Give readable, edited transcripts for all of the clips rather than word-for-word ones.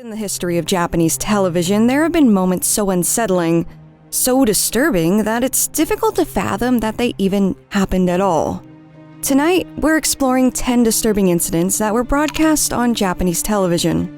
In the history of Japanese television, there have been moments so unsettling, so disturbing that it's difficult to fathom that they even happened at all. Tonight, we're exploring 10 disturbing incidents that were broadcast on Japanese television.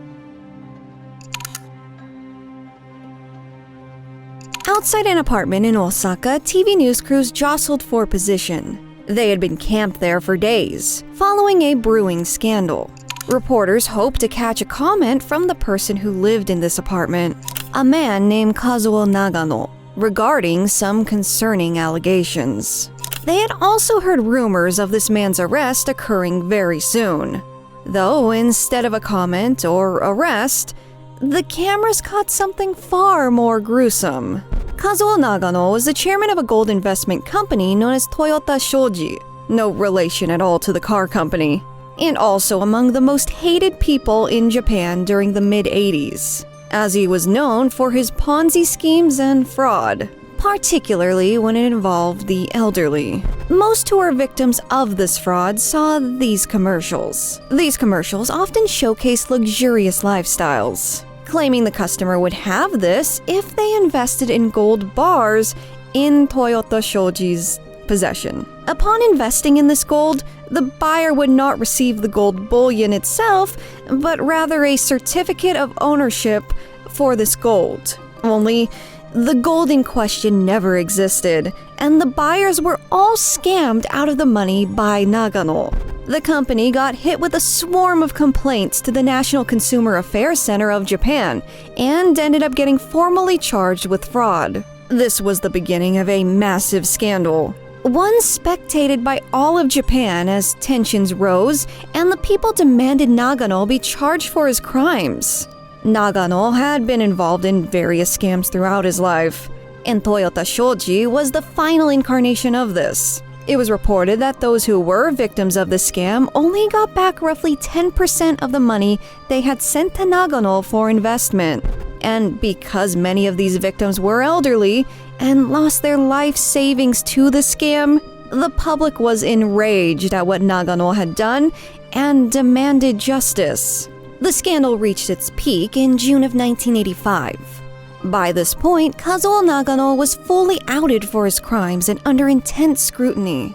Outside an apartment in Osaka, TV news crews jostled for position. They had been camped there for days, following a brewing scandal. Reporters hoped to catch a comment from the person who lived in this apartment, a man named Kazuo Nagano, regarding some concerning allegations. They had also heard rumors of this man's arrest occurring very soon. Though instead of a comment or arrest, the cameras caught something far more gruesome. Kazuo Nagano was the chairman of a gold investment company known as Toyota Shoji, no relation at all to the car company, and also among the most hated people in Japan during the mid-80s, as he was known for his Ponzi schemes and fraud, particularly when it involved the elderly. Most who were victims of this fraud saw these commercials. These commercials often showcased luxurious lifestyles, claiming the customer would have this if they invested in gold bars in Toyota Shoji's possession. Upon investing in this gold, the buyer would not receive the gold bullion itself, but rather a certificate of ownership for this gold. Only, the gold in question never existed, and the buyers were all scammed out of the money by Nagano. The company got hit with a swarm of complaints to the National Consumer Affairs Center of Japan, and ended up getting formally charged with fraud. This was the beginning of a massive scandal, one spectated by all of Japan as tensions rose and the people demanded Nagano be charged for his crimes. Nagano had been involved in various scams throughout his life, and Toyota Shoji was the final incarnation of this. It was reported that those who were victims of this scam only got back roughly 10% of the money they had sent to Nagano for investment. And because many of these victims were elderly and lost their life savings to the scam, the public was enraged at what Nagano had done and demanded justice. The scandal reached its peak in June of 1985. By this point, Kazuo Nagano was fully outed for his crimes and under intense scrutiny.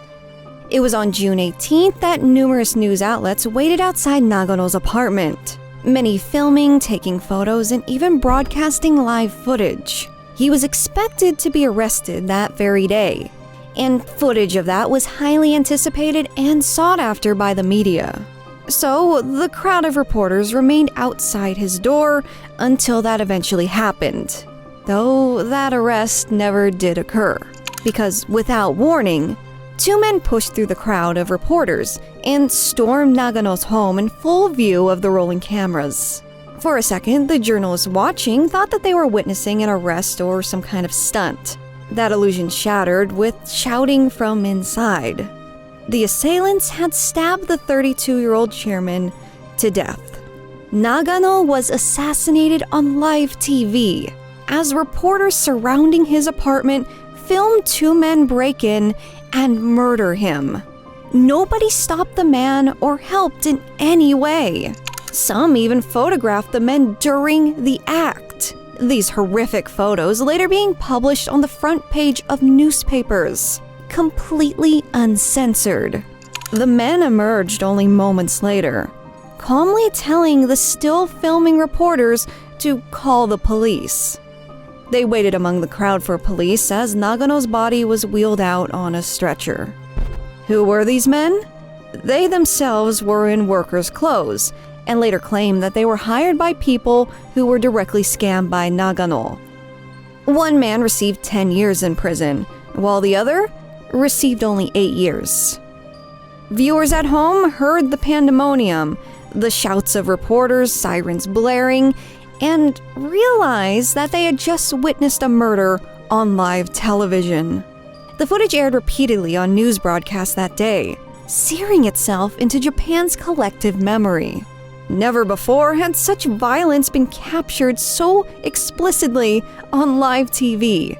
It was on June 18th that numerous news outlets waited outside Nagano's apartment, many filming, taking photos, and even broadcasting live footage. He was expected to be arrested that very day, and footage of that was highly anticipated and sought after by the media. So, the crowd of reporters remained outside his door until that eventually happened, though that arrest never did occur, because without warning, two men pushed through the crowd of reporters and stormed Nagano's home in full view of the rolling cameras. For a second, the journalists watching thought that they were witnessing an arrest or some kind of stunt. That illusion shattered with shouting from inside. The assailants had stabbed the 32-year-old chairman to death. Nagano was assassinated on live TV as reporters surrounding his apartment filmed two men break in and murder him. Nobody stopped the man or helped in any way. Some even photographed the men during the act. These horrific photos later being published on the front page of newspapers, completely uncensored. The men emerged only moments later, calmly telling the still filming reporters to call the police. They waited among the crowd for police as Nagano's body was wheeled out on a stretcher. Who were these men? They themselves were in workers' clothes, and later claimed that they were hired by people who were directly scammed by Nagano. One man received 10 years in prison, while the other received only 8 years. Viewers at home heard the pandemonium, the shouts of reporters, sirens blaring, and realized that they had just witnessed a murder on live television. The footage aired repeatedly on news broadcasts that day, searing itself into Japan's collective memory. Never before had such violence been captured so explicitly on live TV.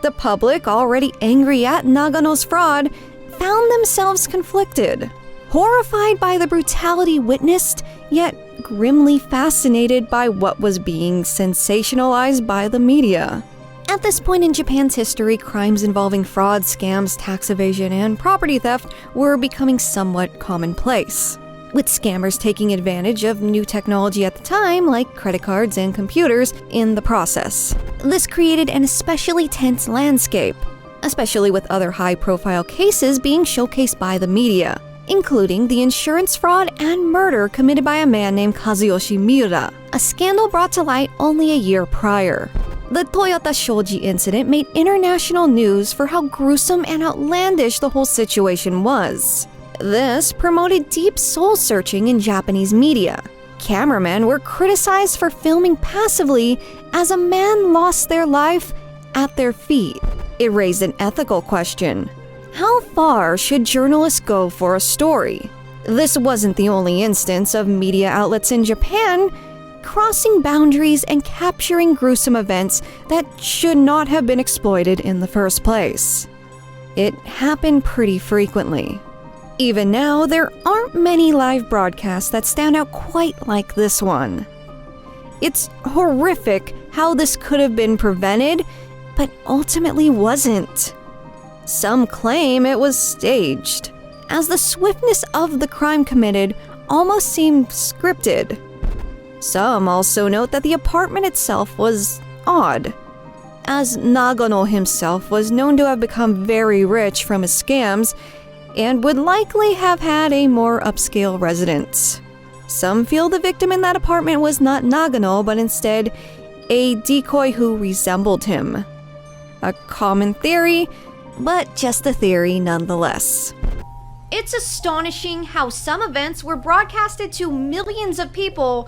The public, already angry at Nagano's fraud, found themselves conflicted. Horrified by the brutality witnessed, yet grimly fascinated by what was being sensationalized by the media. At this point in Japan's history, crimes involving fraud, scams, tax evasion, and property theft were becoming somewhat commonplace, with scammers taking advantage of new technology at the time, like credit cards and computers, in the process. This created an especially tense landscape, especially with other high-profile cases being showcased by the media, including the insurance fraud and murder committed by a man named Kazuyoshi Miura, a scandal brought to light only a year prior. The Toyota Shoji incident made international news for how gruesome and outlandish the whole situation was. This promoted deep soul-searching in Japanese media. Cameramen were criticized for filming passively as a man lost their life at their feet. It raised an ethical question. How far should journalists go for a story? This wasn't the only instance of media outlets in Japan crossing boundaries and capturing gruesome events that should not have been exploited in the first place. It happened pretty frequently. Even now, there aren't many live broadcasts that stand out quite like this one. It's horrific how this could have been prevented, but ultimately wasn't. Some claim it was staged, as the swiftness of the crime committed almost seemed scripted. Some also note that the apartment itself was odd, as Nagano himself was known to have become very rich from his scams and would likely have had a more upscale residence. Some feel the victim in that apartment was not Nagano, but instead a decoy who resembled him. A common theory, but just a theory nonetheless. It's astonishing how some events were broadcasted to millions of people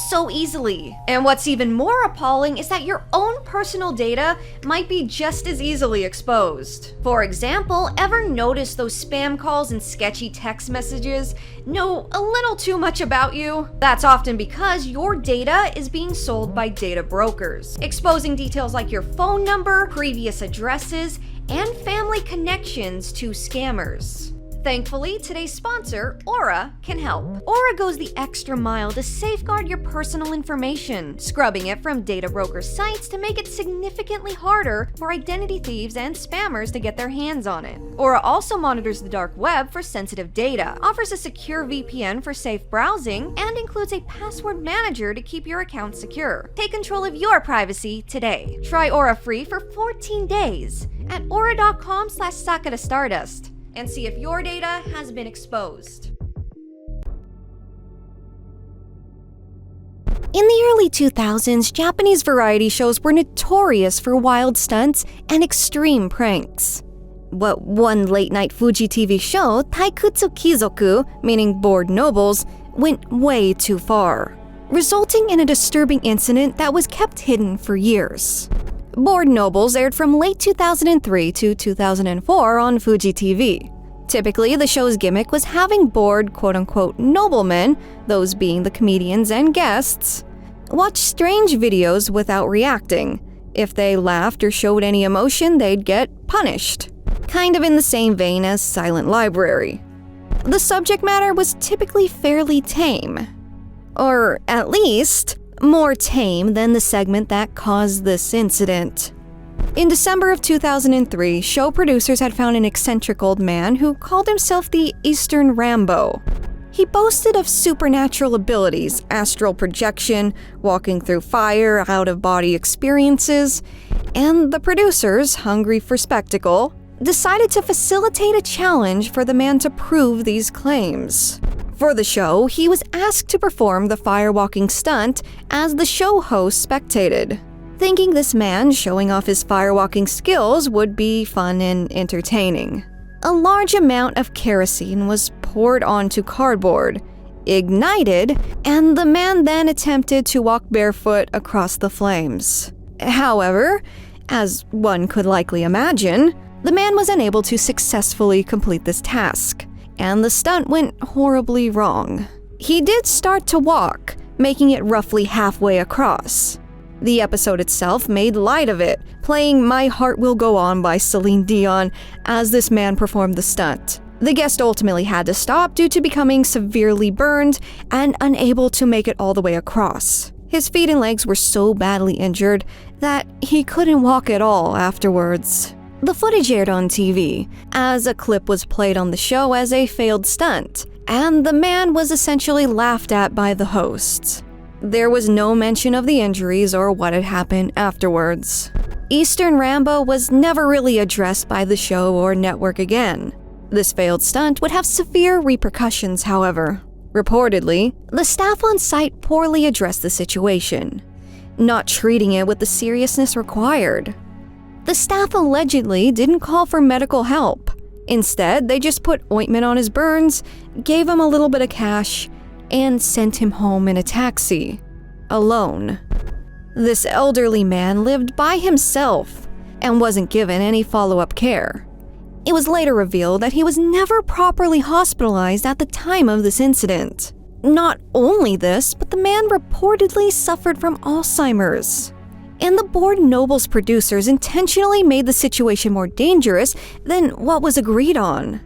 so easily. And what's even more appalling is that your own personal data might be just as easily exposed. For example, ever notice those spam calls and sketchy text messages know a little too much about you? That's often because your data is being sold by data brokers, exposing details like your phone number, previous addresses, and family connections to scammers. Thankfully, today's sponsor, Aura, can help. Aura goes the extra mile to safeguard your personal information, scrubbing it from data broker sites to make it significantly harder for identity thieves and spammers to get their hands on it. Aura also monitors the dark web for sensitive data, offers a secure VPN for safe browsing, and includes a password manager to keep your account secure. Take control of your privacy today. Try Aura free for 14 days at aura.com/Sakura-Stardust. And see if your data has been exposed. In the early 2000s, Japanese variety shows were notorious for wild stunts and extreme pranks. But one late-night Fuji TV show, Taikutsu Kizoku, meaning bored nobles, went way too far, resulting in a disturbing incident that was kept hidden for years. Bored Nobles aired from late 2003 to 2004 on Fuji TV. Typically, the show's gimmick was having bored quote-unquote noblemen, those being the comedians and guests, watch strange videos without reacting. If they laughed or showed any emotion, they'd get punished. Kind of in the same vein as Silent Library. The subject matter was typically fairly tame. Or at least, more tame than the segment that caused this incident. In December of 2003, show producers had found an eccentric old man who called himself the Eastern Rambo. He boasted of supernatural abilities, astral projection, walking through fire, out-of-body experiences, and the producers, hungry for spectacle, decided to facilitate a challenge for the man to prove these claims. For the show, he was asked to perform the firewalking stunt as the show host spectated, thinking this man showing off his firewalking skills would be fun and entertaining. A large amount of kerosene was poured onto cardboard, ignited, and the man then attempted to walk barefoot across the flames. However, as one could likely imagine, the man was unable to successfully complete this task, and the stunt went horribly wrong. He did start to walk, making it roughly halfway across. The episode itself made light of it, playing My Heart Will Go On by Celine Dion as this man performed the stunt. The guest ultimately had to stop due to becoming severely burned and unable to make it all the way across. His feet and legs were so badly injured that he couldn't walk at all afterwards. The footage aired on TV, as a clip was played on the show as a failed stunt, and the man was essentially laughed at by the hosts. There was no mention of the injuries or what had happened afterwards. Eastern Rambo was never really addressed by the show or network again. This failed stunt would have severe repercussions, however. Reportedly, the staff on site poorly addressed the situation, not treating it with the seriousness required. The staff allegedly didn't call for medical help. Instead, they just put ointment on his burns, gave him a little bit of cash, and sent him home in a taxi, alone. This elderly man lived by himself and wasn't given any follow-up care. It was later revealed that he was never properly hospitalized at the time of this incident. Not only this, but the man reportedly suffered from Alzheimer's. And the Board Noble's producers intentionally made the situation more dangerous than what was agreed on.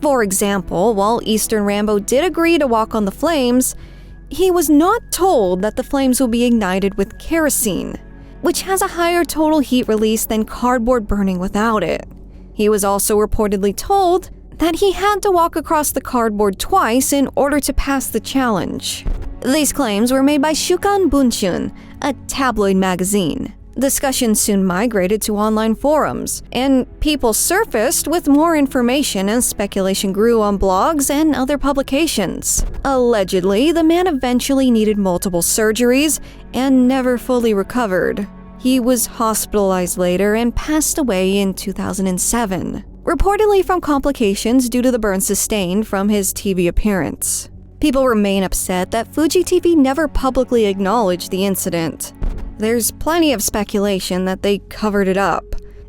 For example, while Eastern Rambo did agree to walk on the flames, he was not told that the flames will be ignited with kerosene, which has a higher total heat release than cardboard burning without it. He was also reportedly told that he had to walk across the cardboard twice in order to pass the challenge. These claims were made by Shukan Bunshun, a tabloid magazine. Discussions soon migrated to online forums, and people surfaced with more information as speculation grew on blogs and other publications. Allegedly, the man eventually needed multiple surgeries and never fully recovered. He was hospitalized later and passed away in 2007, reportedly from complications due to the burn sustained from his TV appearance. People remain upset that Fuji TV never publicly acknowledged the incident. There's plenty of speculation that they covered it up,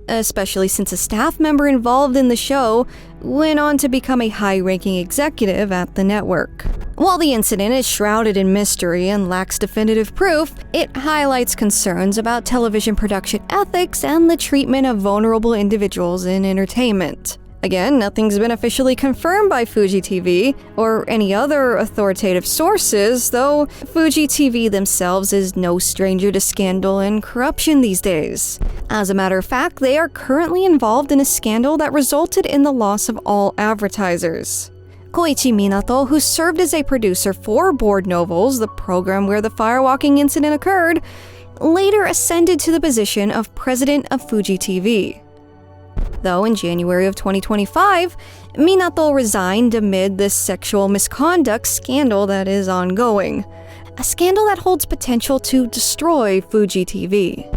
especially since a staff member involved in the show went on to become a high-ranking executive at the network. While the incident is shrouded in mystery and lacks definitive proof, it highlights concerns about television production ethics and the treatment of vulnerable individuals in entertainment. Again, nothing's been officially confirmed by Fuji TV or any other authoritative sources, though Fuji TV themselves is no stranger to scandal and corruption these days. As a matter of fact, they are currently involved in a scandal that resulted in the loss of all advertisers. Koichi Minato, who served as a producer for Board Novels, the program where the firewalking incident occurred, later ascended to the position of president of Fuji TV. Though in January of 2025, Minato resigned amid this sexual misconduct scandal that is ongoing, a scandal that holds potential to destroy Fuji TV.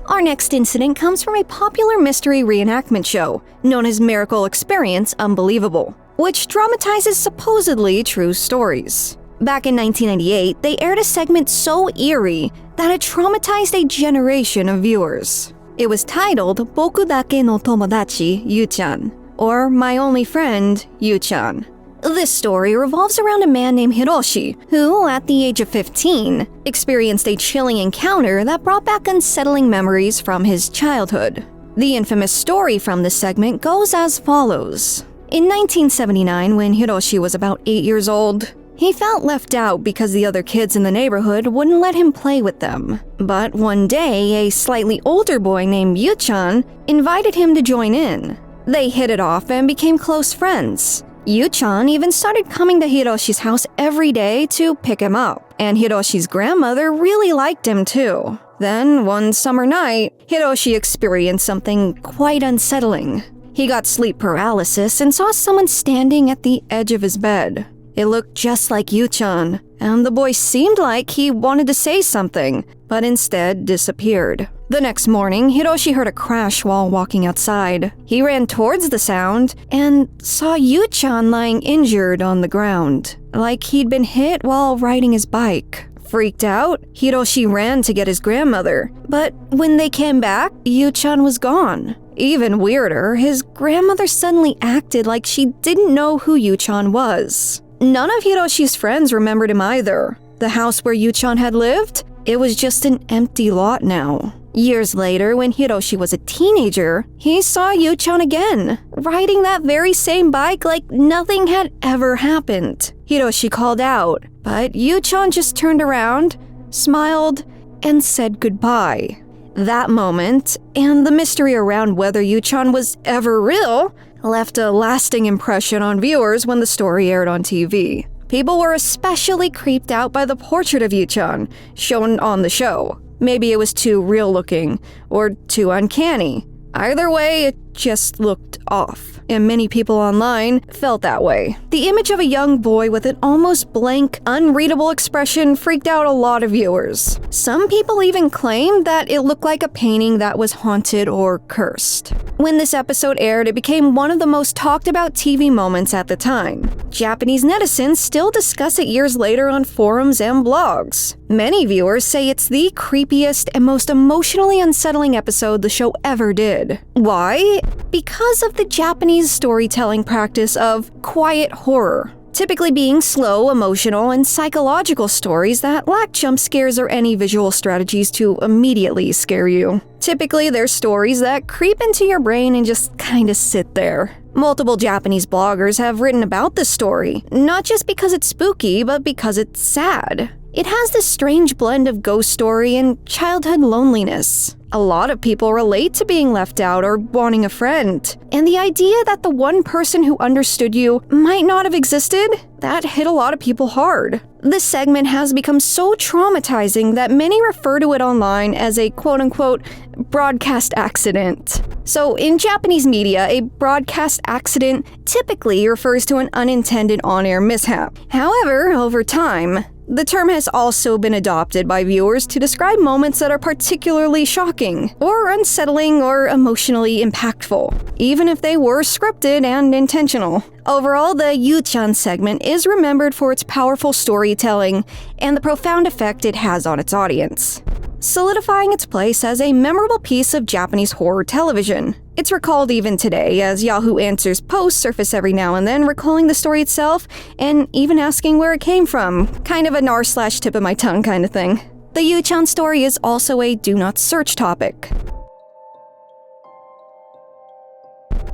Our next incident comes from a popular mystery reenactment show known as Miracle Experience Unbelievable, which dramatizes supposedly true stories. Back in 1998, they aired a segment so eerie that it traumatized a generation of viewers. It was titled Boku Dake no Tomodachi, Yu-chan, or My Only Friend, Yu-chan. This story revolves around a man named Hiroshi, who, at the age of 15, experienced a chilling encounter that brought back unsettling memories from his childhood. The infamous story from this segment goes as follows. In 1979, when Hiroshi was about 8 years old, he felt left out because the other kids in the neighborhood wouldn't let him play with them. But one day, a slightly older boy named Yu-chan invited him to join in. They hit it off and became close friends. Yu-chan even started coming to Hiroshi's house every day to pick him up, and Hiroshi's grandmother really liked him too. Then, one summer night, Hiroshi experienced something quite unsettling. He got sleep paralysis and saw someone standing at the edge of his bed. It looked just like Yu-chan, and the boy seemed like he wanted to say something, but instead disappeared. The next morning, Hiroshi heard a crash while walking outside. He ran towards the sound and saw Yu-chan lying injured on the ground, like he'd been hit while riding his bike. Freaked out, Hiroshi ran to get his grandmother, but when they came back, Yu-chan was gone. Even weirder, his grandmother suddenly acted like she didn't know who Yu-chan was. None of Hiroshi's friends remembered him either. The house where Yu-chan had lived? It was just an empty lot now. Years later, when Hiroshi was a teenager, he saw Yu-chan again, riding that very same bike like nothing had ever happened. Hiroshi called out, but Yu-chan just turned around, smiled, and said goodbye. That moment, and the mystery around whether Yu-chan was ever real, left a lasting impression on viewers when the story aired on TV. People were especially creeped out by the portrait of Yu-chan shown on the show. Maybe it was too real-looking, or too uncanny. Either way, it just looked off, and many people online felt that way. The image of a young boy with an almost blank, unreadable expression freaked out a lot of viewers. Some people even claimed that it looked like a painting that was haunted or cursed. When this episode aired, it became one of the most talked about TV moments at the time. Japanese netizens still discuss it years later on forums and blogs. Many viewers say it's the creepiest and most emotionally unsettling episode the show ever did. Why? Because of the Japanese storytelling practice of quiet horror, typically being slow, emotional, and psychological stories that lack jump scares or any visual strategies to immediately scare you. Typically, they're stories that creep into your brain and just kinda sit there. Multiple Japanese bloggers have written about this story, not just because it's spooky, but because it's sad. It has this strange blend of ghost story and childhood loneliness. A lot of people relate to being left out or wanting a friend, and the idea that the one person who understood you might not have existed, that hit a lot of people hard. This segment has become so traumatizing that many refer to it online as a quote-unquote broadcast accident. So in Japanese media, a broadcast accident typically refers to an unintended on-air mishap. However, over time, the term has also been adopted by viewers to describe moments that are particularly shocking, or unsettling, or emotionally impactful, even if they were scripted and intentional. Overall, the Yu-chan segment is remembered for its powerful storytelling and the profound effect it has on its audience, solidifying its place as a memorable piece of Japanese horror television. It's recalled even today, as Yahoo Answers posts surface every now and then recalling the story itself and even asking where it came from. Kind of a nar/tip of my tongue kind of thing. The Yu-chan story is also a do not search topic.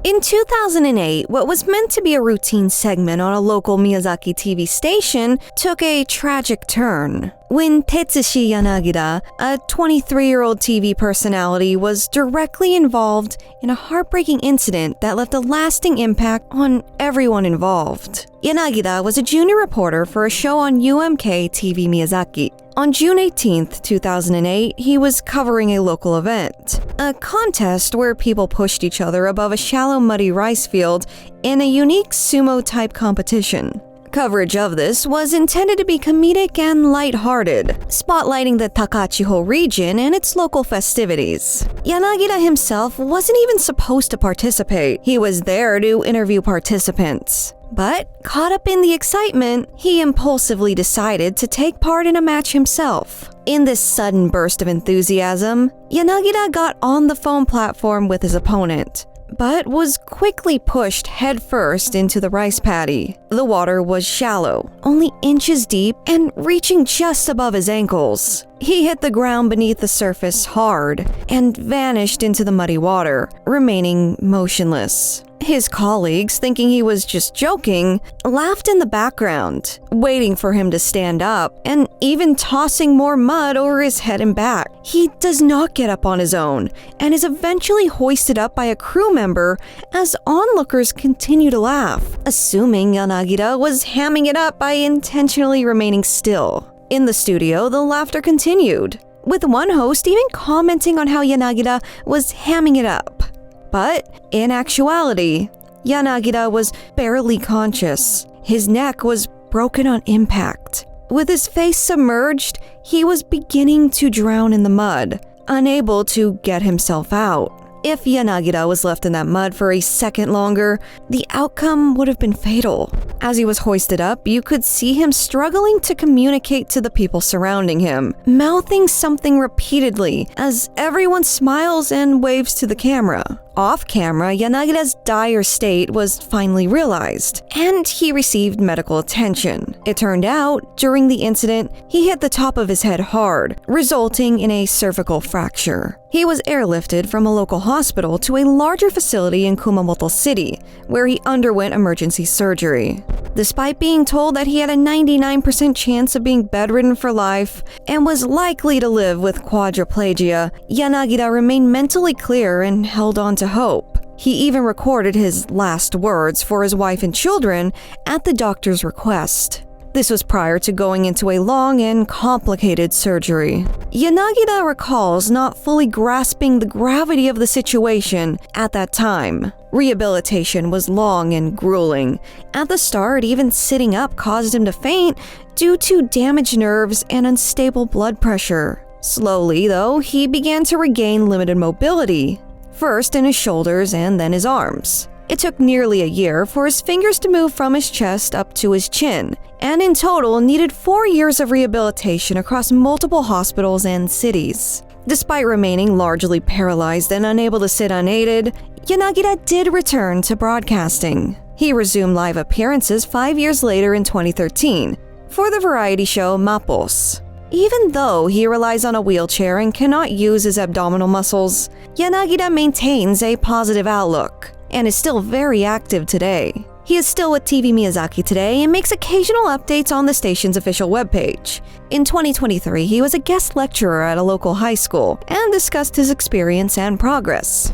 In 2008, what was meant to be a routine segment on a local Miyazaki TV station took a tragic turn when Tetsushi Yanagita, a 23-year-old TV personality, was directly involved in a heartbreaking incident that left a lasting impact on everyone involved. Yanagita was a junior reporter for a show on UMK TV Miyazaki. On June 18, 2008, he was covering a local event, a contest where people pushed each other above a shallow, muddy rice field in a unique sumo-type competition. Coverage of this was intended to be comedic and lighthearted, spotlighting the Takachiho region and its local festivities. Yanagita himself wasn't even supposed to participate. He was there to interview participants. But, caught up in the excitement, he impulsively decided to take part in a match himself. In this sudden burst of enthusiasm, Yanagita got on the foam platform with his opponent, but was quickly pushed headfirst into the rice paddy. The water was shallow, only inches deep and reaching just above his ankles. He hit the ground beneath the surface hard and vanished into the muddy water, remaining motionless. His colleagues, thinking he was just joking, laughed in the background, waiting for him to stand up and even tossing more mud over his head and back. He does not get up on his own and is eventually hoisted up by a crew member as onlookers continue to laugh, assuming Yanagita was hamming it up by intentionally remaining still. In the studio, the laughter continued, with one host even commenting on how Yanagita was hamming it up. But, in actuality, Yanagita was barely conscious. His neck was broken on impact. With his face submerged, he was beginning to drown in the mud, unable to get himself out. If Yanagita was left in that mud for a second longer, the outcome would have been fatal. As he was hoisted up, you could see him struggling to communicate to the people surrounding him, mouthing something repeatedly as everyone smiles and waves to the camera. off-camera, Yanagita's dire state was finally realized, and he received medical attention. It turned out, during the incident, he hit the top of his head hard, resulting in a cervical fracture. He was airlifted from a local hospital to a larger facility in Kumamoto City, where he underwent emergency surgery. Despite being told that he had a 99% chance of being bedridden for life and was likely to live with quadriplegia, Yanagita remained mentally clear and held on to hope. He even recorded his last words for his wife and children at the doctor's request. This was prior to going into a long and complicated surgery. Yanagita recalls not fully grasping the gravity of the situation at that time. Rehabilitation was long and grueling. At the start, even sitting up caused him to faint due to damaged nerves and unstable blood pressure. Slowly, though, he began to regain limited mobility, first in his shoulders and then his arms. It took nearly a year for his fingers to move from his chest up to his chin, and in total needed 4 years of rehabilitation across multiple hospitals and cities. Despite remaining largely paralyzed and unable to sit unaided, Yanagita did return to broadcasting. He resumed live appearances 5 years later in 2013 for the variety show Mappos. Even though he relies on a wheelchair and cannot use his abdominal muscles, Yanagita maintains a positive outlook and is still very active today. He is still with TV Miyazaki today and makes occasional updates on the station's official webpage. In 2023, he was a guest lecturer at a local high school and discussed his experience and progress.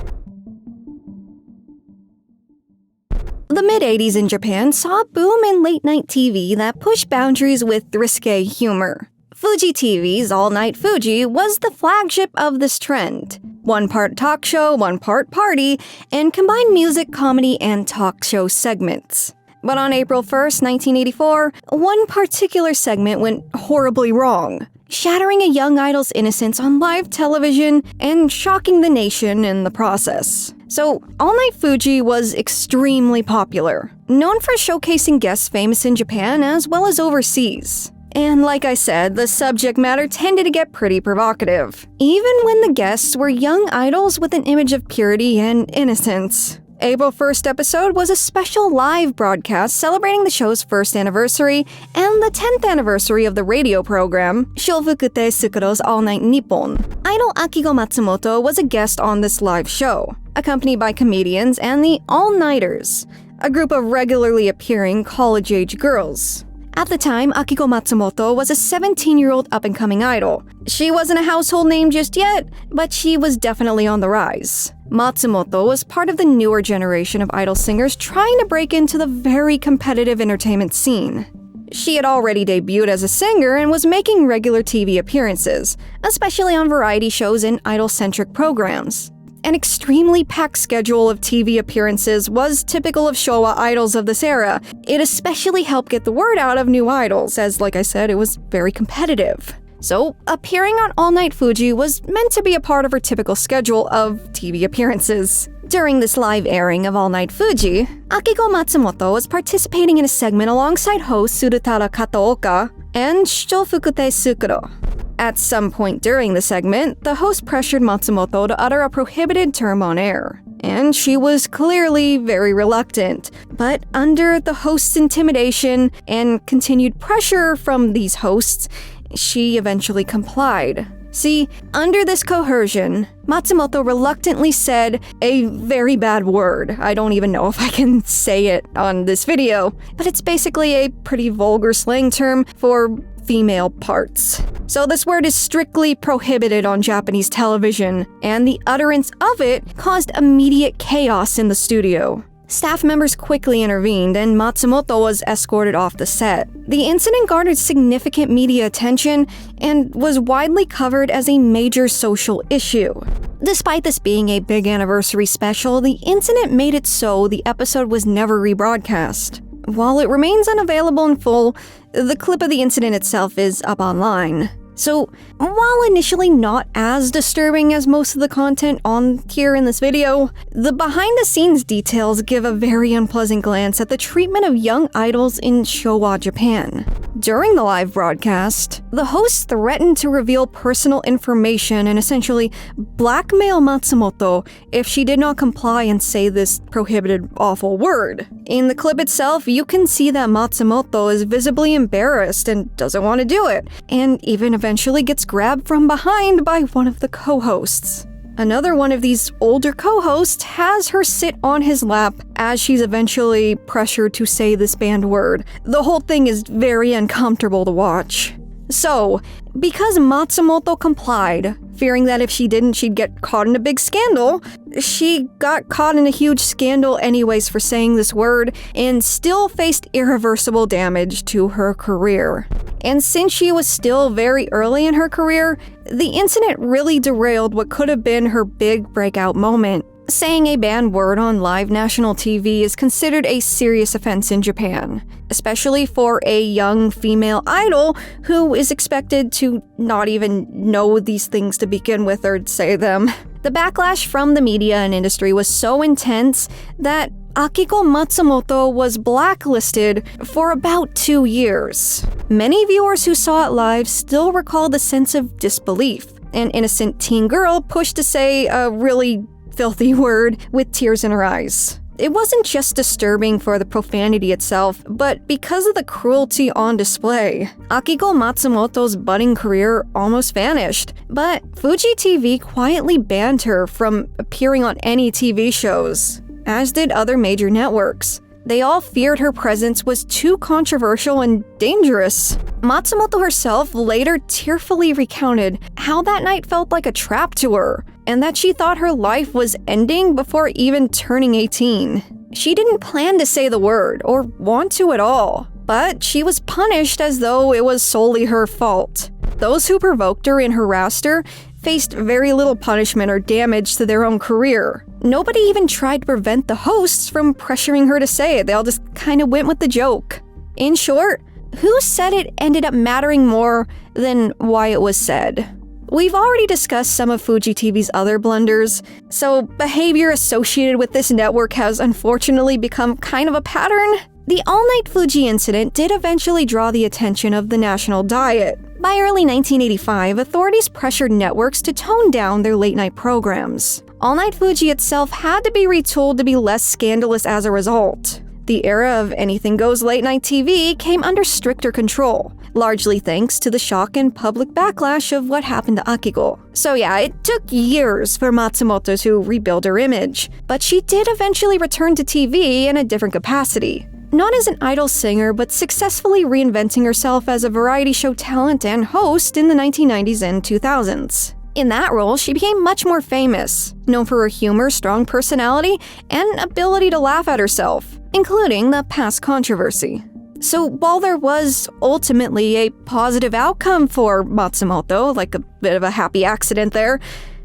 The mid-80s in Japan saw a boom in late-night TV that pushed boundaries with risque humor. Fuji TV's All Night Fuji was the flagship of this trend. One part talk show, one part party, and combined music, comedy, and talk show segments. But on April 1st, 1984, one particular segment went horribly wrong, shattering a young idol's innocence on live television and shocking the nation in the process. So, All Night Fuji was extremely popular, known for showcasing guests famous in Japan as well as overseas. And like I said, the subject matter tended to get pretty provocative, even when the guests were young idols with an image of purity and innocence. April 1st episode was a special live broadcast celebrating the show's first anniversary and the 10th anniversary of the radio program, Shofukute Sukuro's All Night Nippon. Idol Akiko Matsumoto was a guest on this live show, accompanied by comedians and the All-Nighters, a group of regularly appearing college-age girls. At the time, Akiko Matsumoto was a 17-year-old up-and-coming idol. She wasn't a household name just yet, but she was definitely on the rise. Matsumoto was part of the newer generation of idol singers trying to break into the very competitive entertainment scene. She had already debuted as a singer and was making regular TV appearances, especially on variety shows and idol-centric programs. An extremely packed schedule of TV appearances was typical of Showa idols of this era. It especially helped get the word out of new idols, as like I said, it was very competitive. So, appearing on All Night Fuji was meant to be a part of her typical schedule of TV appearances. During this live airing of All Night Fuji, Akiko Matsumoto was participating in a segment alongside host Surutara Kataoka and Shofukute Sukuro. At some point during the segment, the host pressured Matsumoto to utter a prohibited term on air, and she was clearly very reluctant. But under the host's intimidation and continued pressure from these hosts, she eventually complied. See, under this coercion, Matsumoto reluctantly said a very bad word. I don't even know if I can say it on this video, but it's basically a pretty vulgar slang term for female parts. So this word is strictly prohibited on Japanese television, and the utterance of it caused immediate chaos in the studio. Staff members quickly intervened, and Matsumoto was escorted off the set. The incident garnered significant media attention and was widely covered as a major social issue. Despite this being a big anniversary special, the incident made it so the episode was never rebroadcast. While it remains unavailable in full, the clip of the incident itself is up online. So, while initially not as disturbing as most of the content on here in this video, the behind-the-scenes details give a very unpleasant glance at the treatment of young idols in Showa Japan. During the live broadcast, the host threatened to reveal personal information and essentially blackmail Matsumoto if she did not comply and say this prohibited awful word. In the clip itself, you can see that Matsumoto is visibly embarrassed and doesn't want to do it, and even eventually gets grabbed from behind by one of the co-hosts. Another one of these older co-hosts has her sit on his lap as she's eventually pressured to say this banned word. The whole thing is very uncomfortable to watch. So, because Matsumoto complied, fearing that if she didn't she'd get caught in a big scandal, she got caught in a huge scandal anyways for saying this word and still faced irreversible damage to her career. And since she was still very early in her career, the incident really derailed what could have been her big breakout moment. Saying a banned word on live national TV is considered a serious offense in Japan, especially for a young female idol who is expected to not even know these things to begin with or say them. The backlash from the media and industry was so intense that Akiko Matsumoto was blacklisted for about 2 years. Many viewers who saw it live still recall the sense of disbelief. An innocent teen girl pushed to say a really filthy word with tears in her eyes. It wasn't just disturbing for the profanity itself, but because of the cruelty on display. Akiko Matsumoto's budding career almost vanished, but Fuji TV quietly banned her from appearing on any TV shows, as did other major networks. They all feared her presence was too controversial and dangerous. Matsumoto herself later tearfully recounted how that night felt like a trap to her, and that she thought her life was ending before even turning 18. She didn't plan to say the word, or want to at all, but she was punished as though it was solely her fault. Those who provoked her and harassed her faced very little punishment or damage to their own career. Nobody even tried to prevent the hosts from pressuring her to say it. They all just kind of went with the joke. In short, who said it ended up mattering more than why it was said. We've already discussed some of Fuji TV's other blunders, so behavior associated with this network has unfortunately become kind of a pattern. The all-night Fuji incident did eventually draw the attention of the national diet. By early 1985, authorities pressured networks to tone down their late-night programs. All-night Fuji itself had to be retooled to be less scandalous as a result. The era of anything goes late-night TV came under stricter control, largely thanks to the shock and public backlash of what happened to Akiko. So yeah, it took years for Matsumoto to rebuild her image, but she did eventually return to TV in a different capacity. Not as an idol singer, but successfully reinventing herself as a variety show talent and host in the 1990s and 2000s. In that role, she became much more famous, known for her humor, strong personality, and ability to laugh at herself, including the past controversy. So while there was ultimately a positive outcome for Matsumoto, like a bit of a happy accident there,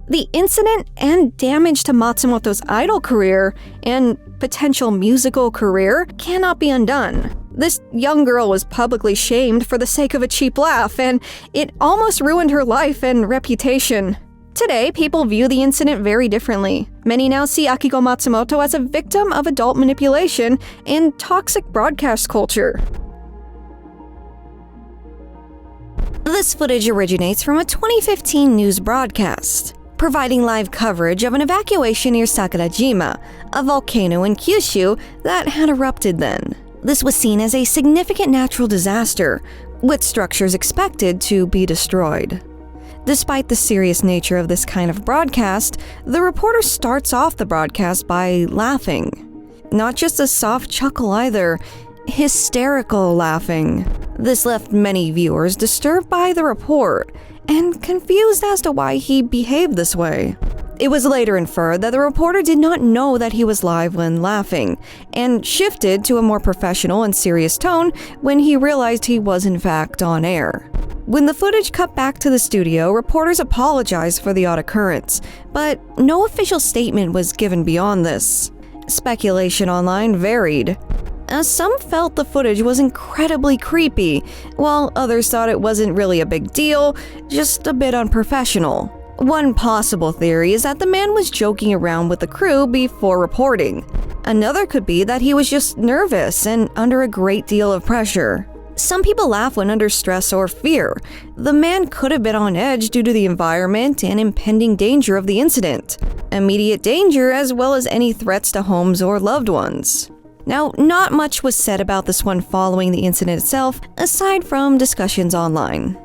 the incident and damage to Matsumoto's idol career and potential musical career cannot be undone. This young girl was publicly shamed for the sake of a cheap laugh, and it almost ruined her life and reputation. Today, people view the incident very differently. Many now see Akiko Matsumoto as a victim of adult manipulation and toxic broadcast culture. This footage originates from a 2015 news broadcast, providing live coverage of an evacuation near Sakurajima, a volcano in Kyushu that had erupted then. This was seen as a significant natural disaster, with structures expected to be destroyed. Despite the serious nature of this kind of broadcast, the reporter starts off the broadcast by laughing. Not just a soft chuckle either, hysterical laughing. This left many viewers disturbed by the report and confused as to why he behaved this way. It was later inferred that the reporter did not know that he was live when laughing, and shifted to a more professional and serious tone when he realized he was in fact on air. When the footage cut back to the studio, reporters apologized for the odd occurrence, but no official statement was given beyond this. Speculation online varied, as some felt the footage was incredibly creepy, while others thought it wasn't really a big deal, just a bit unprofessional. One possible theory is that the man was joking around with the crew before reporting. Another could be that he was just nervous and under a great deal of pressure. Some people laugh when under stress or fear. The man could have been on edge due to the environment and impending danger of the incident. Immediate danger as well as any threats to homes or loved ones. Now, not much was said about this one following the incident itself, aside from discussions online.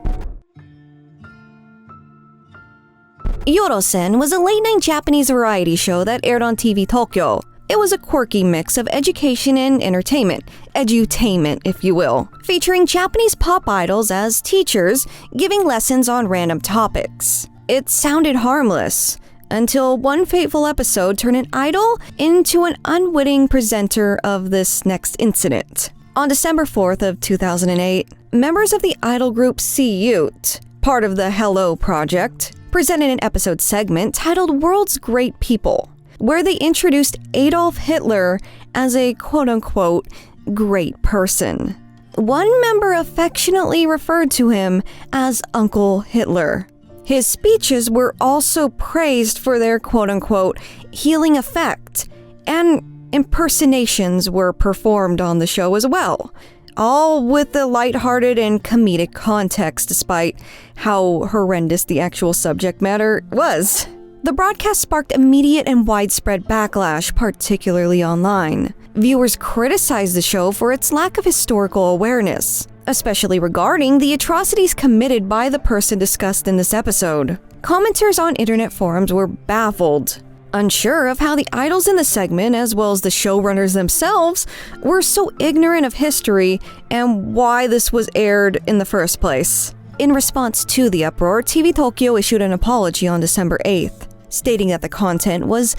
Yorosen was a late-night Japanese variety show that aired on TV Tokyo. It was a quirky mix of education and entertainment, edutainment if you will, featuring Japanese pop idols as teachers giving lessons on random topics. It sounded harmless, until one fateful episode turned an idol into an unwitting presenter of this next incident. On December 4th of 2008, members of the idol group C-Youth, part of the Hello Project, presented an episode segment titled World's Great People, where they introduced Adolf Hitler as a quote-unquote great person. One member affectionately referred to him as Uncle Hitler. His speeches were also praised for their quote-unquote healing effect, and impersonations were performed on the show as well, all with a lighthearted and comedic context despite how horrendous the actual subject matter was. The broadcast sparked immediate and widespread backlash, particularly online. Viewers criticized the show for its lack of historical awareness, especially regarding the atrocities committed by the person discussed in this episode. Commenters on internet forums were baffled, unsure of how the idols in the segment, as well as the showrunners themselves, were so ignorant of history and why this was aired in the first place. In response to the uproar, TV Tokyo issued an apology on December 8th, stating that the content was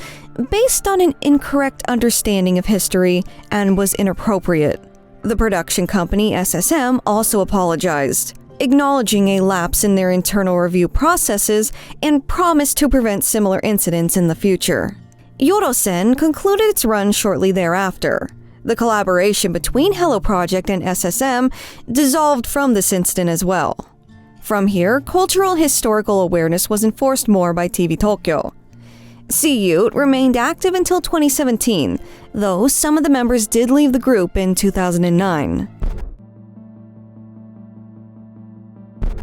based on an incorrect understanding of history and was inappropriate. The production company SSM also apologized, acknowledging a lapse in their internal review processes and promised to prevent similar incidents in the future. Yorosen concluded its run shortly thereafter. The collaboration between Hello Project and SSM dissolved from this incident as well. From here, cultural and historical awareness was enforced more by TV Tokyo. C-Youth remained active until 2017, though some of the members did leave the group in 2009.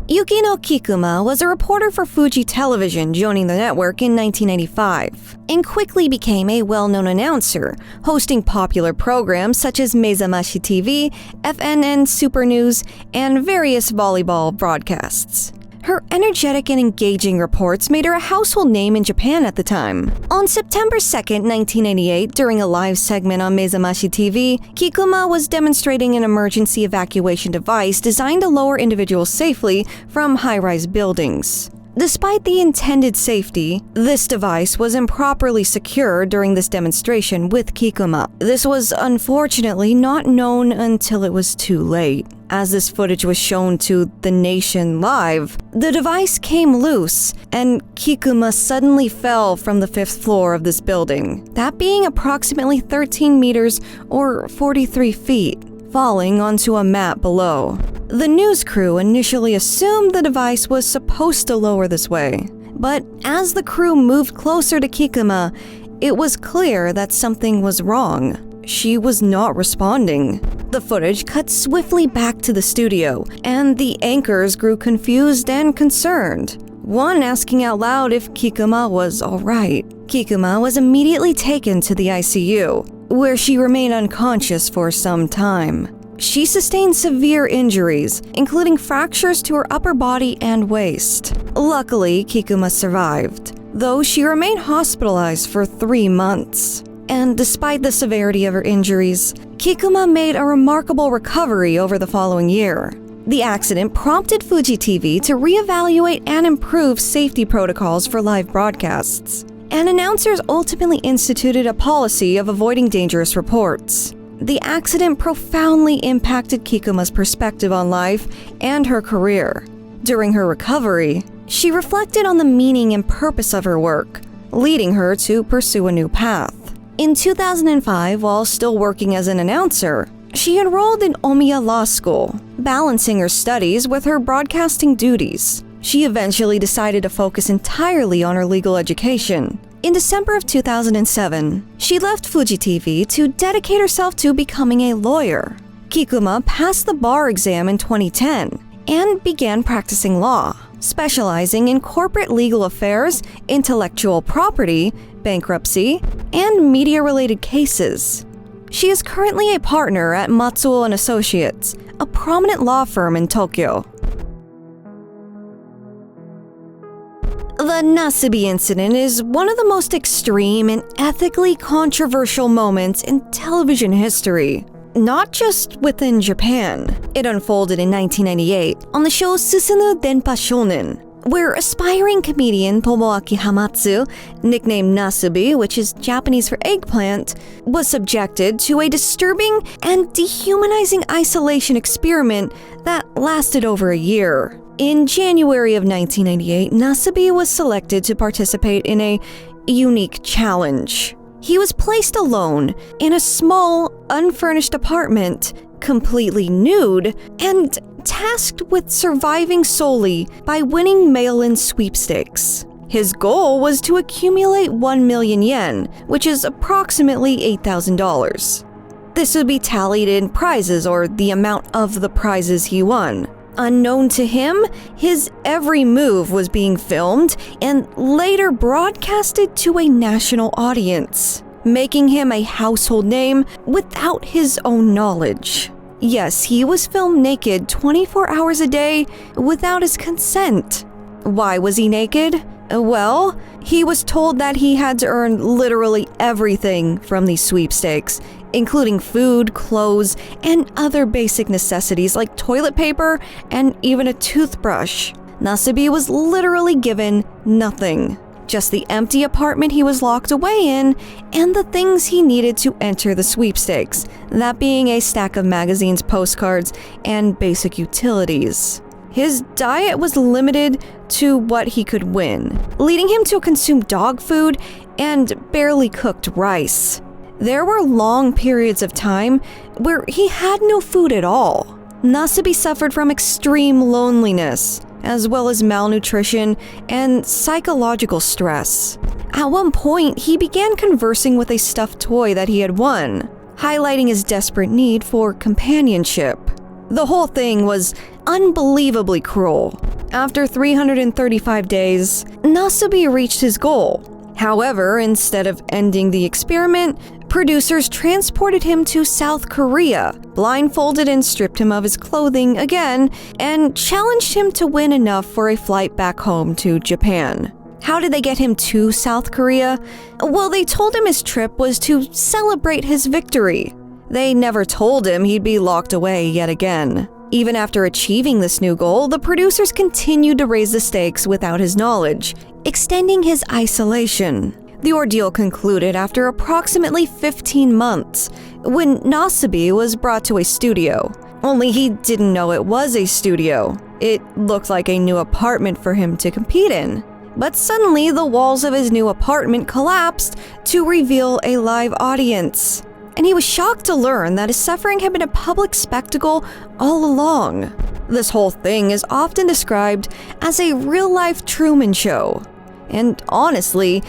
Yukino Kikuma was a reporter for Fuji Television, joining the network in 1995, and quickly became a well-known announcer, hosting popular programs such as Mezamashi TV, FNN Super News, and various volleyball broadcasts. Her energetic and engaging reports made her a household name in Japan at the time. On September 2, 1988, during a live segment on Mezamashi TV, Kikuma was demonstrating an emergency evacuation device designed to lower individuals safely from high-rise buildings. Despite the intended safety, this device was improperly secured during this demonstration with Kikuma. This was unfortunately not known until it was too late. As this footage was shown to the nation live, the device came loose and Kikuma suddenly fell from the 5th floor of this building, that being approximately 13 meters or 43 feet, falling onto a mat below. The news crew initially assumed the device was supposed to lower this way, but as the crew moved closer to Kikuma, it was clear that something was wrong. She was not responding. The footage cut swiftly back to the studio, and the anchors grew confused and concerned, one asking out loud if Kikuma was alright. Kikuma was immediately taken to the ICU, where she remained unconscious for some time. She sustained severe injuries, including fractures to her upper body and waist. Luckily, Kikuma survived, though she remained hospitalized for 3 months. And despite the severity of her injuries, Kikuma made a remarkable recovery over the following year. The accident prompted Fuji TV to reevaluate and improve safety protocols for live broadcasts, and announcers ultimately instituted a policy of avoiding dangerous reports. The accident profoundly impacted Kikuma's perspective on life and her career. During her recovery, she reflected on the meaning and purpose of her work, leading her to pursue a new path. In 2005, while still working as an announcer, she enrolled in Omiya Law School, balancing her studies with her broadcasting duties. She eventually decided to focus entirely on her legal education. In December of 2007, she left Fuji TV to dedicate herself to becoming a lawyer. Kikuma passed the bar exam in 2010 and began practicing law, specializing in corporate legal affairs, intellectual property, bankruptcy, and media-related cases. She is currently a partner at Matsumoto & Associates, a prominent law firm in Tokyo. The Nasubi incident is one of the most extreme and ethically controversial moments in television history, not just within Japan. It unfolded in 1998 on the show Susunu Denpa Shōnen, where aspiring comedian Tomoaki Hamatsu, nicknamed Nasubi, which is Japanese for eggplant, was subjected to a disturbing and dehumanizing isolation experiment that lasted over a year. In January of 1998, Nasubi was selected to participate in a unique challenge. He was placed alone in a small, unfurnished apartment, completely nude, and tasked with surviving solely by winning mail-in sweepstakes. His goal was to accumulate 1 million yen, which is approximately $8,000. This would be tallied in prizes, or the amount of the prizes he won. Unknown to him, his every move was being filmed and later broadcasted to a national audience, making him a household name without his own knowledge. Yes, he was filmed naked 24 hours a day without his consent. Why was he naked? Well, he was told that he had to earn literally everything from these sweepstakes, including food, clothes, and other basic necessities like toilet paper and even a toothbrush. Nasubi was literally given nothing, just the empty apartment he was locked away in and the things he needed to enter the sweepstakes, that being a stack of magazines, postcards, and basic utilities. His diet was limited to what he could win, leading him to consume dog food and barely cooked rice. There were long periods of time where he had no food at all. Nasubi suffered from extreme loneliness, as well as malnutrition and psychological stress. At one point, he began conversing with a stuffed toy that he had won, highlighting his desperate need for companionship. The whole thing was unbelievably cruel. After 335 days, Nasubi reached his goal. However, instead of ending the experiment, producers transported him to South Korea, blindfolded and stripped him of his clothing again, and challenged him to win enough for a flight back home to Japan. How did they get him to South Korea? Well, they told him his trip was to celebrate his victory. They never told him he'd be locked away yet again. Even after achieving this new goal, the producers continued to raise the stakes without his knowledge, extending his isolation. The ordeal concluded after approximately 15 months, when Nasubi was brought to a studio. Only he didn't know it was a studio. It looked like a new apartment for him to compete in. But suddenly, the walls of his new apartment collapsed to reveal a live audience. And he was shocked to learn that his suffering had been a public spectacle all along. This whole thing is often described as a real-life Truman Show. And honestly,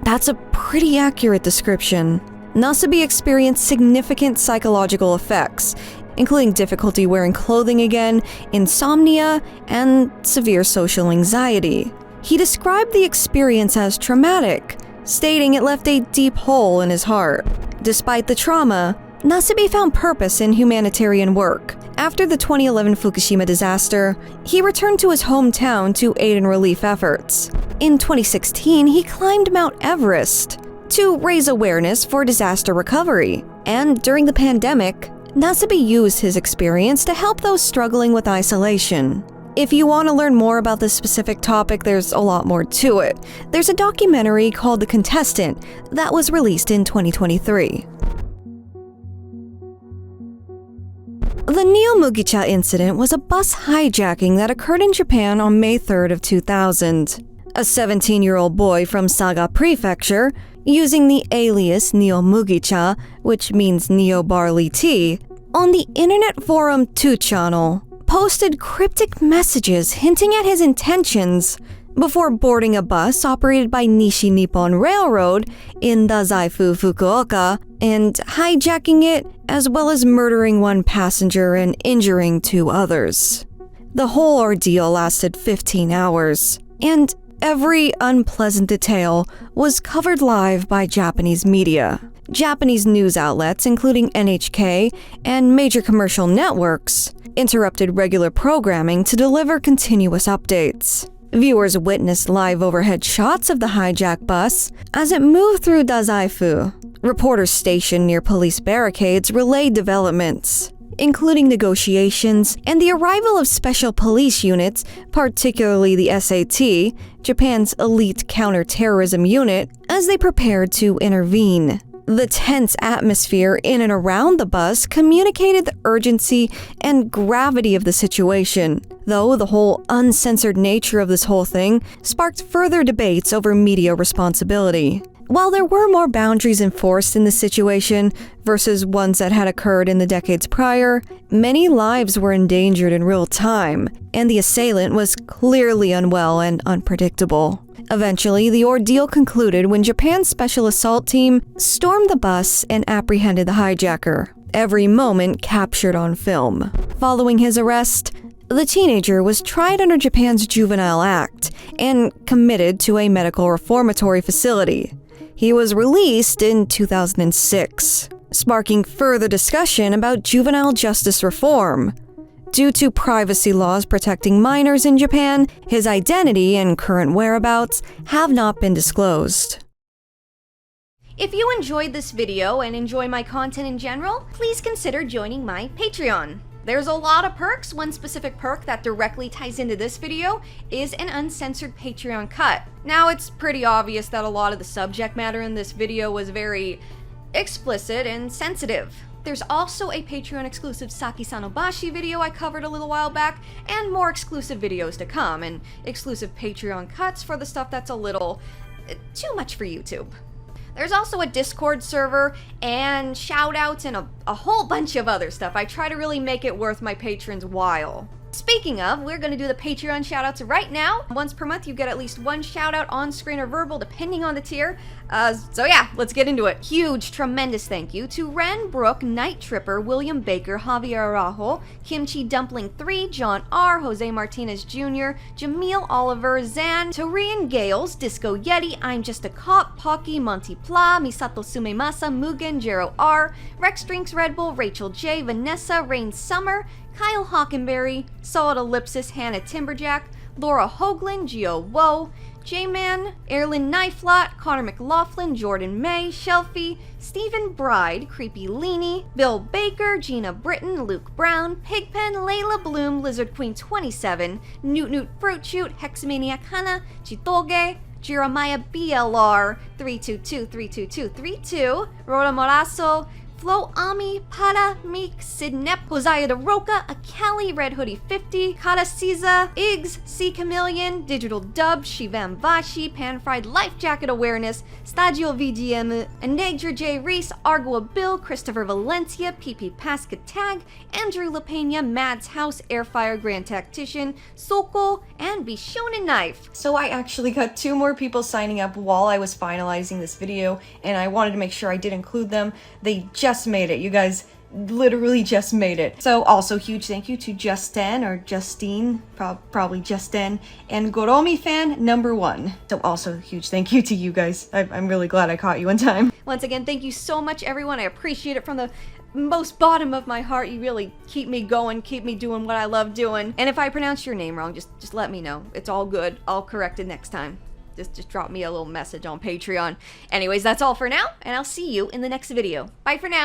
that's a pretty accurate description. Nasubi experienced significant psychological effects, including difficulty wearing clothing again, insomnia, and severe social anxiety. He described the experience as traumatic, stating it left a deep hole in his heart. Despite the trauma, Nasubi found purpose in humanitarian work. After the 2011 Fukushima disaster, he returned to his hometown to aid in relief efforts. In 2016, he climbed Mount Everest to raise awareness for disaster recovery. And during the pandemic, Nasubi used his experience to help those struggling with isolation. If you want to learn more about this specific topic, there's a lot more to it. There's a documentary called The Contestant that was released in 2023. The Mugicha Incident was a bus hijacking that occurred in Japan on May 3rd of 2000. A 17-year-old boy from Saga Prefecture, using the alias Mugicha, which means Neo Barley Tea, on the internet forum 2channel, posted cryptic messages hinting at his intentions before boarding a bus operated by Nishi Nippon Railroad in Dazaifu, Fukuoka, and hijacking it, as well as murdering one passenger and injuring 2 others. The whole ordeal lasted 15 hours, and every unpleasant detail was covered live by Japanese media. Japanese news outlets, including NHK and major commercial networks, interrupted regular programming to deliver continuous updates. Viewers witnessed live overhead shots of the hijacked bus as it moved through Dazaifu. Reporters stationed near police barricades relayed developments, including negotiations and the arrival of special police units, particularly the SAT, Japan's elite counter-terrorism unit, as they prepared to intervene. The tense atmosphere in and around the bus communicated the urgency and gravity of the situation, though the whole uncensored nature of this whole thing sparked further debates over media responsibility. While there were more boundaries enforced in this situation versus ones that had occurred in the decades prior, many lives were endangered in real time, and the assailant was clearly unwell and unpredictable. Eventually, the ordeal concluded when Japan's Special Assault Team stormed the bus and apprehended the hijacker, every moment captured on film. Following his arrest, the teenager was tried under Japan's Juvenile Act and committed to a medical reformatory facility. He was released in 2006, sparking further discussion about juvenile justice reform. Due to privacy laws protecting minors in Japan, his identity and current whereabouts have not been disclosed. If you enjoyed this video and enjoy my content in general, please consider joining my Patreon. There's a lot of perks. One specific perk that directly ties into this video is an uncensored Patreon cut. Now, it's pretty obvious that a lot of the subject matter in this video was very explicit and sensitive. There's also a Patreon exclusive Saki Sanobashi video I covered a little while back, and more exclusive videos to come, and exclusive Patreon cuts for the stuff that's a little too much for YouTube. There's also a Discord server, and shoutouts, and a whole bunch of other stuff. I try to really make it worth my patrons' while. Speaking of, we're going to do the Patreon shoutouts right now. Once per month, you get at least one shoutout on screen or verbal, depending on the tier. So yeah, let's get into it. Huge, tremendous thank you to Ren Brook, Night Tripper, William Baker, Javier Araujo, Kimchi Dumpling 3, John R, Jose Martinez Jr., Jamil Oliver, Zan, Torian Gales, Disco Yeti, I'm Just a Cop, Pocky, Monty Pla, Misato Sumemasa, Mugen, Jero R, Rex Drinks Red Bull, Rachel J, Vanessa, Rain Summer, Kyle Hockenberry, Solid Ellipsis, Hannah Timberjack, Laura Hoagland, Gio Woe, J-Man, Erlyn Kniflot, Connor McLaughlin, Jordan May, Shelfie, Stephen Bride, Creepy Leanie, Bill Baker, Gina Britton, Luke Brown, Pigpen, Layla Bloom, Lizard Queen 27, Newt Newt Fruit Shoot, Hexamaniac Hana, Chitoge, Jeremiah BLR, 322-32232, Rhoda Morasso, Flo Ami, Para, Meek, Sidnep, Hosea DeRoca, Akali, Red Hoodie 50, Kata Caesar, Iggs, C Chameleon, Digital Dub, Shivam Vashi, Pan Fried Life Jacket Awareness, Stadio VGM, Enegger J. Reese, Argoa Bill, Christopher Valencia, PP Pasca Tag, Andrew LaPena, Mads House, Airfire Grand Tactician, Soko, and Shonen Knife. So I actually got 2 more people signing up while I was finalizing this video, and I wanted to make sure I did include them. They just made it. You guys literally just made it. So also huge thank you to Justin or Justine, probably Justin, and Goromi fan number 1. So also huge thank you to you guys. I'm really glad I caught you in time. Once again, thank you so much, everyone. I appreciate it from the most bottom of my heart. You really keep me going, keep me doing what I love doing. And if I pronounce your name wrong, just let me know. It's all good. I'll correct it next time. Just drop me a little message on Patreon. Anyways, that's all for now, and I'll see you in the next video. Bye for now.